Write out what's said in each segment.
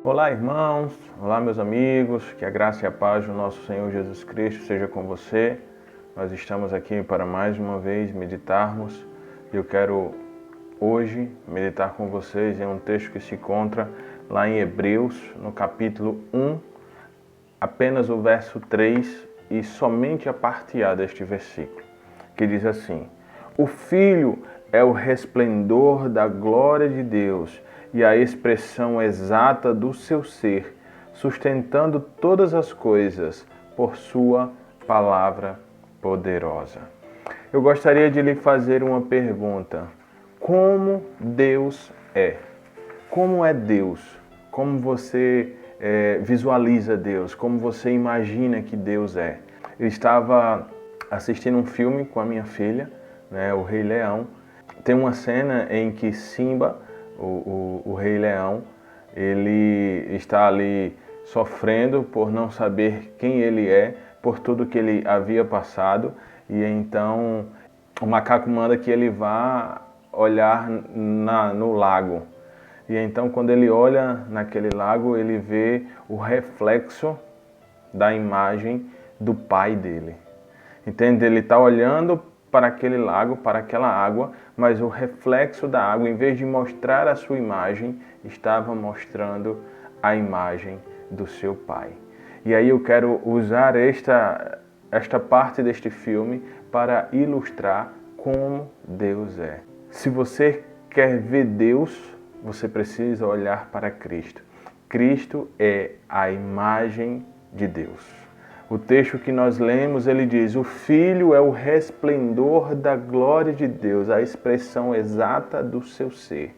Olá, irmãos, olá, meus amigos, que a graça e a paz do nosso Senhor Jesus Cristo seja com você. Nós estamos aqui para mais uma vez meditarmos e eu quero hoje meditar com vocês em um texto que se encontra lá em Hebreus, no capítulo 1, apenas o verso 3 e somente a parte A deste versículo, que diz assim: O Filho é o resplendor da glória de Deus e a expressão exata do seu ser, sustentando todas as coisas por sua palavra poderosa. Eu gostaria de lhe fazer uma pergunta. Como Deus é? Como é Deus? Como você visualiza Deus? Como você imagina que Deus é? Eu estava assistindo um filme com a minha filha, né, O Rei Leão. Tem uma cena em que Simba, o Rei Leão, ele está ali sofrendo por não saber quem ele é, por tudo que ele havia passado, e então o macaco manda que ele vá olhar no lago. E então quando ele olha naquele lago, ele vê o reflexo da imagem do pai dele. Entende? Ele está olhando para aquele lago, para aquela água, mas o reflexo da água, em vez de mostrar a sua imagem, estava mostrando a imagem do seu pai. E aí eu quero usar esta parte deste filme para ilustrar como Deus é. Se você quer ver Deus, você precisa olhar para Cristo. Cristo é a imagem de Deus. O texto que nós lemos, ele diz: o Filho é o resplendor da glória de Deus, a expressão exata do seu ser.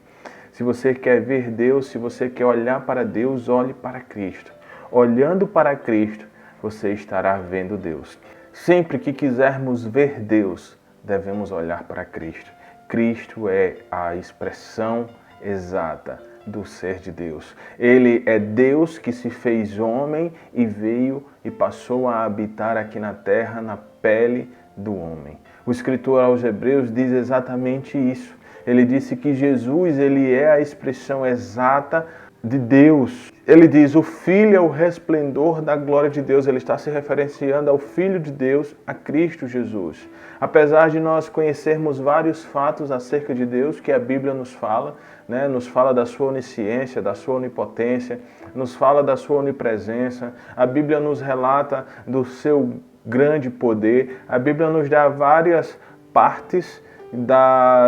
Se você quer ver Deus, se você quer olhar para Deus, olhe para Cristo. Olhando para Cristo, você estará vendo Deus. Sempre que quisermos ver Deus, devemos olhar para Cristo. Cristo é a expressão exata do ser de Deus. Ele é Deus que se fez homem e veio e passou a habitar aqui na terra, na pele do homem. O escritor aos Hebreus diz exatamente isso. Ele disse que Jesus, ele é a expressão exata de Deus. Ele diz: o Filho é o resplendor da glória de Deus. Ele está se referenciando ao Filho de Deus, a Cristo Jesus. Apesar de nós conhecermos vários fatos acerca de Deus que a Bíblia nos fala, né? Nos fala da sua onisciência, da sua onipotência, nos fala da sua onipresença. A Bíblia nos relata do seu grande poder. A Bíblia nos dá várias partes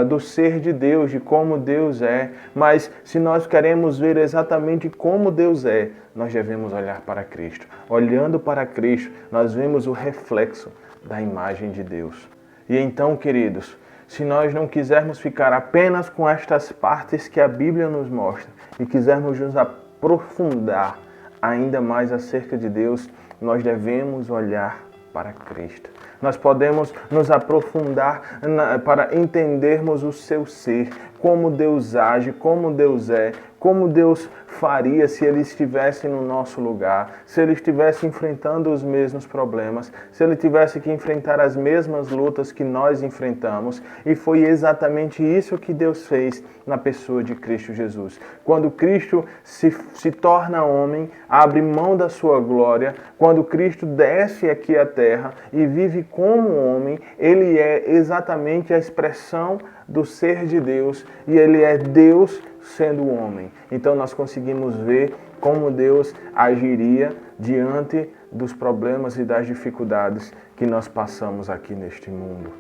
do ser de Deus, de como Deus é. Mas se nós queremos ver exatamente como Deus é, nós devemos olhar para Cristo. Olhando para Cristo, nós vemos o reflexo da imagem de Deus. E então, queridos, se nós não quisermos ficar apenas com estas partes que a Bíblia nos mostra e quisermos nos aprofundar ainda mais acerca de Deus, nós devemos olhar para Cristo. Nós podemos nos aprofundar para entendermos o seu ser, como Deus age, como Deus é, como Deus faria se Ele estivesse no nosso lugar, se Ele estivesse enfrentando os mesmos problemas, se Ele tivesse que enfrentar as mesmas lutas que nós enfrentamos. E foi exatamente isso que Deus fez na pessoa de Cristo Jesus. Quando Cristo se torna homem, abre mão da sua glória, quando Cristo desce aqui à terra e vive como homem, Ele é exatamente a expressão do ser de Deus e Ele é Deus sendo homem. Então nós conseguimos ver como Deus agiria diante dos problemas e das dificuldades que nós passamos aqui neste mundo.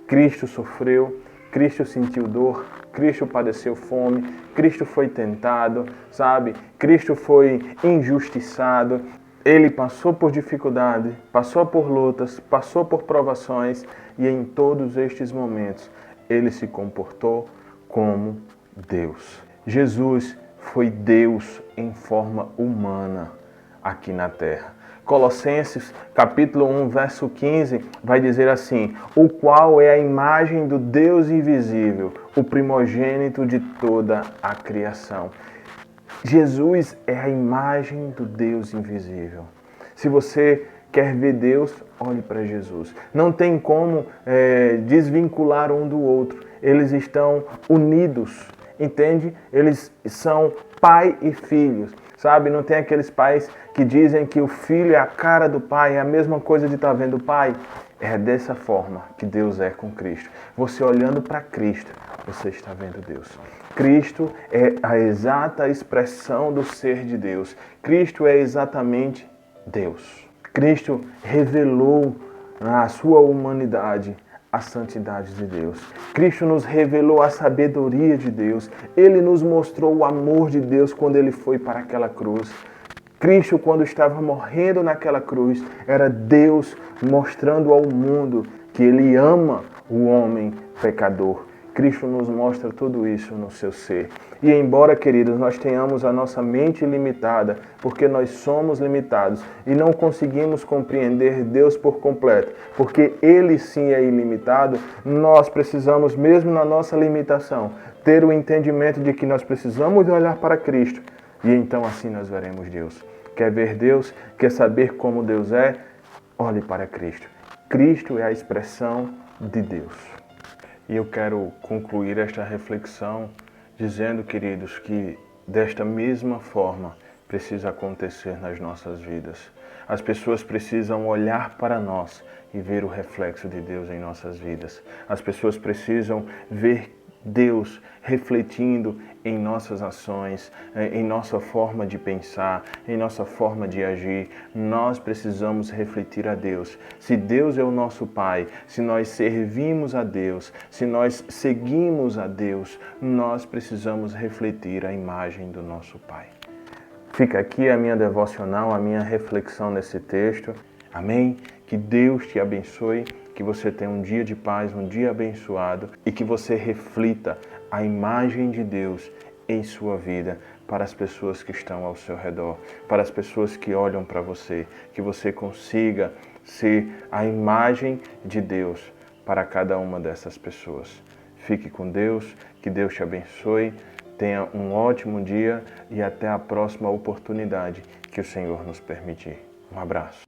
Cristo sofreu, Cristo sentiu dor, Cristo padeceu fome, Cristo foi tentado, sabe? Cristo foi injustiçado. Ele passou por dificuldade, passou por lutas, passou por provações e em todos estes momentos Ele se comportou como Deus. Jesus foi Deus em forma humana aqui na terra. Colossenses capítulo 1, verso 15, vai dizer assim: o qual é a imagem do Deus invisível, o primogênito de toda a criação. Jesus é a imagem do Deus invisível. Se você quer ver Deus, olhe para Jesus. Não tem como desvincular um do outro. Eles estão unidos, entende? Eles são pai e filhos, sabe? Não tem aqueles pais que dizem que o filho é a cara do pai, é a mesma coisa de estar vendo o pai. É dessa forma que Deus é com Cristo. Você olhando para Cristo, você está vendo Deus. Cristo é a exata expressão do ser de Deus. Cristo é exatamente Deus. Cristo revelou na sua humanidade a santidade de Deus. Cristo nos revelou a sabedoria de Deus. Ele nos mostrou o amor de Deus quando ele foi para aquela cruz. Cristo, quando estava morrendo naquela cruz, era Deus mostrando ao mundo que Ele ama o homem pecador. Cristo nos mostra tudo isso no seu ser. E embora, queridos, nós tenhamos a nossa mente limitada, porque nós somos limitados e não conseguimos compreender Deus por completo, porque Ele sim é ilimitado, nós precisamos, mesmo na nossa limitação, ter o entendimento de que nós precisamos olhar para Cristo. E então assim nós veremos Deus. Quer ver Deus? Quer saber como Deus é? Olhe para Cristo. Cristo é a expressão de Deus. E eu quero concluir esta reflexão dizendo, queridos, que desta mesma forma precisa acontecer nas nossas vidas. As pessoas precisam olhar para nós e ver o reflexo de Deus em nossas vidas. As pessoas precisam ver Deus refletindo em nossas ações, em nossa forma de pensar, em nossa forma de agir. Nós precisamos refletir a Deus. Se Deus é o nosso Pai, se nós servimos a Deus, se nós seguimos a Deus, nós precisamos refletir a imagem do nosso Pai. Fica aqui a minha devocional, a minha reflexão nesse texto. Amém? Que Deus te abençoe, que você tenha um dia de paz, um dia abençoado e que você reflita a imagem de Deus em sua vida para as pessoas que estão ao seu redor, para as pessoas que olham para você, que você consiga ser a imagem de Deus para cada uma dessas pessoas. Fique com Deus, que Deus te abençoe, tenha um ótimo dia e até a próxima oportunidade que o Senhor nos permitir. Um abraço.